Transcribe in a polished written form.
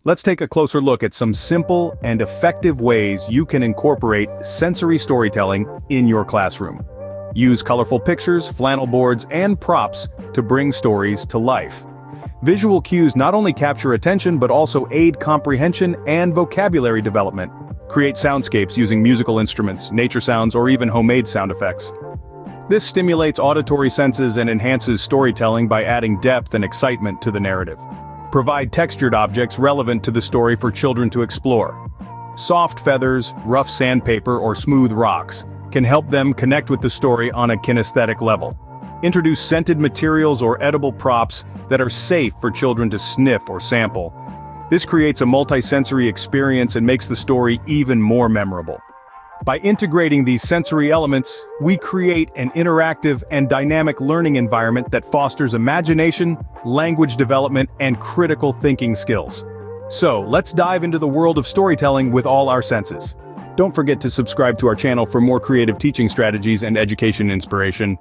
Let's take a closer look at some simple and effective ways you can incorporate sensory storytelling in your classroom. Use colorful pictures, flannel boards, and props to bring stories to life. Visual cues not only capture attention but also aid comprehension and vocabulary development. Create soundscapes using musical instruments, nature sounds, or even homemade sound effects. This stimulates auditory senses and enhances storytelling by adding depth and excitement to the narrative. Provide textured objects relevant to the story for children to explore. Soft feathers, rough sandpaper, or smooth rocks can help them connect with the story on a kinesthetic level. Introduce scented materials or edible props that are safe for children to sniff or sample. This creates a multisensory experience and makes the story even more memorable. By integrating these sensory elements, we create an interactive and dynamic learning environment that fosters imagination, language development, and critical thinking skills. So, let's dive into the world of storytelling with all our senses. Don't forget to subscribe to our channel for more creative teaching strategies and education inspiration.